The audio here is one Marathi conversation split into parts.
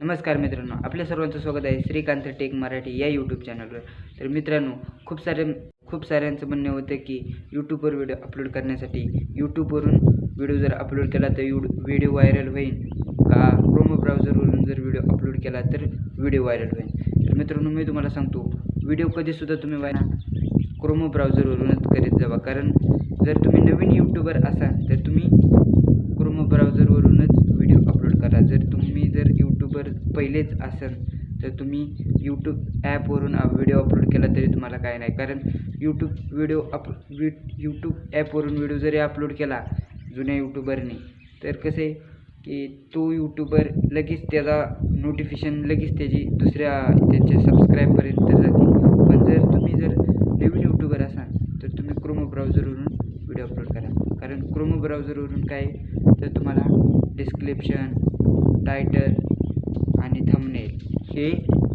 नमस्कार मित्रांनो, आपल्या सर्वांचं स्वागत आहे श्रीकांत टेक मराठी या यूट्यूब चॅनलवर। तर मित्रांनो, खूप साऱ्यांचं म्हणणं होतं की यूट्यूबवर व्हिडिओ अपलोड करण्यासाठी यूट्यूबवरून व्हिडिओ जर अपलोड केला तर व्हिडिओ व्हायरल होईल का, क्रोम ब्राउझरवरून जर व्हिडिओ अपलोड केला तर व्हिडिओ व्हायरल होईल। तर मित्रांनो, मी तुम्हाला सांगतो, व्हिडिओ कधीसुद्धा तुम्ही क्रोम ब्राउझरवरूनच करीत जावा, कारण जर तुम्ही नवीन यूट्यूबर असाल तर तुम्ही क्रोम ब्राउझरवरूनच व्हिडिओ अपलोड करा। जर यूट्यूबर पहिलेच असाल तर तुम्ही यूट्यूब ॲपवरून व्हिडिओ अपलोड केला तरी तुम्हाला काय नाही, कारण यूट्यूब ॲपवरून व्हिडिओ जरी अपलोड केला जुन्या यूट्यूबरने तर कसे की तो यूट्यूबर लगेच त्याचा नोटिफिकेशन लगेच त्यांच्या सबस्क्राईबपर्यंत जाते। पण जर तुम्ही नवीन यूट्यूबर असाल तर तुम्ही क्रोम ब्राउझरवरून व्हिडिओ अपलोड करा, कारण क्रोम ब्राउझरवरून काय तर तुम्हाला डिस्क्रिप्शन, टायटल आणि थंबनेल हे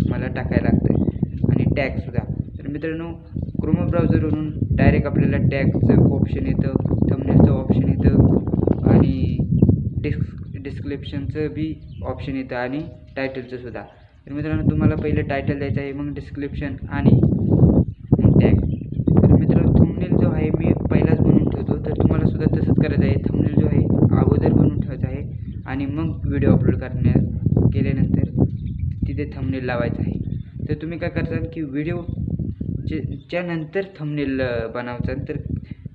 मला टाकायला लागतं आणि टॅगसुद्धा। तर मित्रांनो, क्रोम ब्राउझरवरून डायरेक्ट आपल्याला टॅगचं ऑप्शन येतं, थंबनेलचं ऑप्शन येतं आणि डिस्क्रिप्शनचं बी ऑप्शन येतं आणि टायटलचं सुद्धा। तर मित्रांनो, तुम्हाला पहिलं टायटल द्यायचं आहे, मग डिस्क्रिप्शन आणि टॅग। तर मित्रांनो, थंबनेल जो आहे मी पहिलाच बनवून ठेवतो, तर तुम्हाला सुद्धा तसंच करायचं आहे। थंबनेल जो आहे अगोदर बनवून ठेवायचा आहे आणि मग व्हिडिओ अपलोड केल्यानंतर तिथे थंबनेल लावायचं आहे। तर तुम्ही काय करता की व्हिडिओच्या नंतर थंबनेल बनवायचा, तर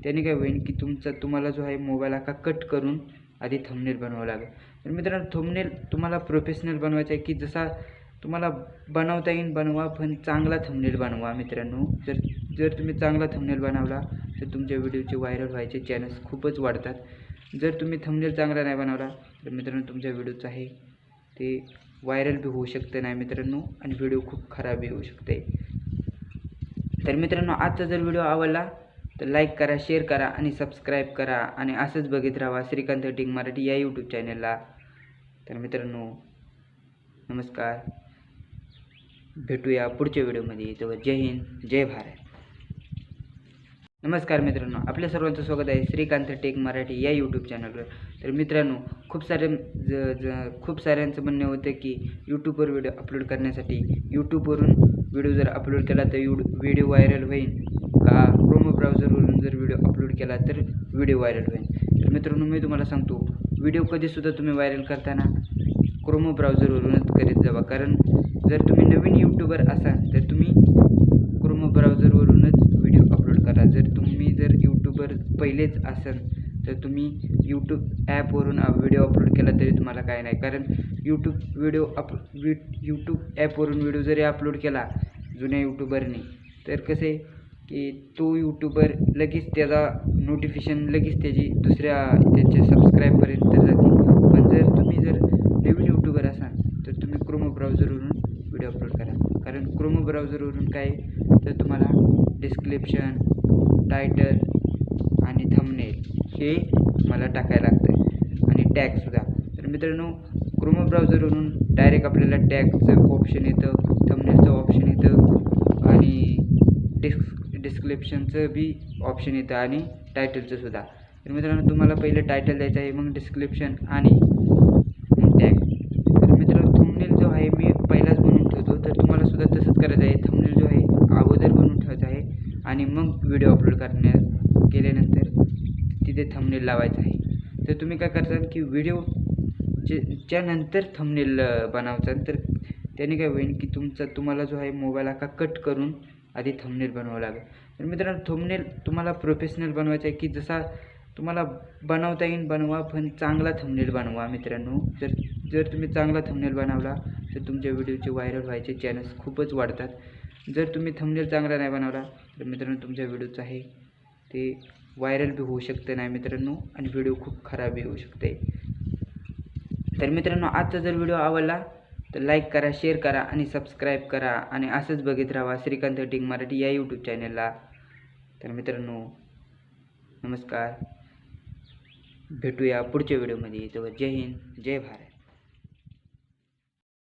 त्याने काय होईल की तुम्हाला जो आहे मोबाईल कट करून आधी थंबनेल बनवावं लागेल। तर मित्रांनो, थंबनेल तुम्हाला प्रोफेशनल बनवायचा आहे की जसा तुम्हाला बनवता येईल बनवा, पण चांगला थंबनेल बनवा मित्रांनो। जर तुम्ही चांगला थंबनेल बनवला तर तुमच्या व्हिडिओचे व्हायरल व्हायचे चान्स खूपच वाढतात। जर तुम्ही थंबनेल चांगला नाही बनवला तर मित्रांनो, तुमच्या व्हिडिओचं आहे ते व्हायरल बी होऊ शकतं नाही मित्रांनो, आणि व्हिडिओ खूप खराबही होऊ शकते। तर मित्रांनो, आजचा जर व्हिडिओ आवडला तर लाईक करा, शेअर करा आणि सबस्क्राईब करा आणि असंच बघत राहा श्रीकांत टेक मराठी या यूट्यूब चॅनलला। तर मित्रांनो, नमस्कार, भेटूया पुढच्या व्हिडिओमध्ये। तर जय हिंद, जय भारत। नमस्कार मित्रांनो, आपल्या सर्वांचं स्वागत आहे श्रीकांत टेक मराठी या यूट्यूब चॅनलवर। तर मित्रांनो, खूप साऱ्यांचं म्हणणं होतं की यूट्यूबवर व्हिडिओ अपलोड करण्यासाठी यूट्यूबवरून व्हिडिओ जर अपलोड केला तर व्हिडिओ व्हायरल होईल का, क्रोम ब्राउझरवरून जर व्हिडिओ अपलोड केला तर व्हिडिओ व्हायरल होईल। तर मित्रांनो, मी तुम्हाला सांगतो, व्हिडिओ कधीसुद्धा तुम्ही व्हायरल करताना क्रोम ब्राउझरवरूनच करीत जावा, कारण जर तुम्ही नवीन यूट्यूबर असाल तर तुम्ही क्रोम ब्राउझरवरूनच व्हिडिओ अपलोड करा। जर यूट्यूबर पहिलेच असाल तर तुम्ही यूट्यूब ॲपवरून व्हिडिओ अपलोड केला तरी तुम्हाला काय नाही, कारण यूट्यूब ॲपवरून व्हिडिओ जरी अपलोड केला जुन्या यूट्यूबरने तर कसे की तो यूट्यूबर लगेच त्याचा नोटिफिकेशन लगेच त्यांच्या सबस्क्राईबपर्यंत जाते। पण जर तुम्ही नवीन यूट्यूबर असाल तर तुम्ही क्रोम ब्राउझरवरून व्हिडिओ अपलोड करा, कारण क्रोम ब्राउझरवरून काय तर तुम्हाला डिस्क्रिप्शन, टायटल आणि थंबनेल हे मला टाकायला लागतं आणि टॅगसुद्धा। तर मित्रांनो, क्रोम ब्राउझरवरून डायरेक्ट आपल्याला टॅगचं ऑप्शन येतं, थंबनेलचं ऑप्शन येतं आणि डिस्क्रिप्शनचं बी ऑप्शन येतं आणि टायटलचं सुद्धा। तर मित्रांनो, तुम्हाला पहिलं टायटल द्यायचं आहे, मग डिस्क्रिप्शन आणि टॅग। तर मित्रांनो, थंबनेल जो आहे मी पहिलाच बनवून ठेवतो, तर तुम्हाला सुद्धा तसंच करायचं आहे। थंबनेल जो आहे अगोदर बनवून ठेवायचा आहे आणि मग व्हिडिओ अपलोड केल्यानंतर तिथे थंबनेल लावायचं आहे। तर तुम्ही काय करता की व्हिडिओच्या नंतर थंबनेल बनवायचा, तर त्याने काय होईल की तुम्हाला जो आहे मोबाईल कट करून आधी थंबनेल बनवावं लागेल। तर मित्रांनो, थंबनेल तुम्हाला प्रोफेशनल बनवायचं आहे की जसा तुम्हाला बनवता येईल बनवा, पण चांगला थंबनेल बनवा मित्रांनो। जर तुम्ही चांगला थंबनेल बनवला तर तुमच्या व्हिडिओचे व्हायरल व्हायचे चान्स खूपच वाढतात। जर तुम्ही थंबनेल चांगला नाही बनवला तर मित्रांनो, तुमच्या व्हिडिओचं आहे ते व्हायरल बी होऊ शकतं नाही मित्रांनो, आणि व्हिडिओ खूप खराबही होऊ शकते। तर मित्रांनो, आजचा जर व्हिडिओ आवडला तर लाईक करा, शेअर करा आणि सबस्क्राईब करा आणि असंच बघत राहा श्रीकांत टेक मराठी या यूट्यूब चॅनलला। तर मित्रांनो, नमस्कार, भेटूया पुढच्या व्हिडिओमध्ये। तर जय हिंद, जय भारत।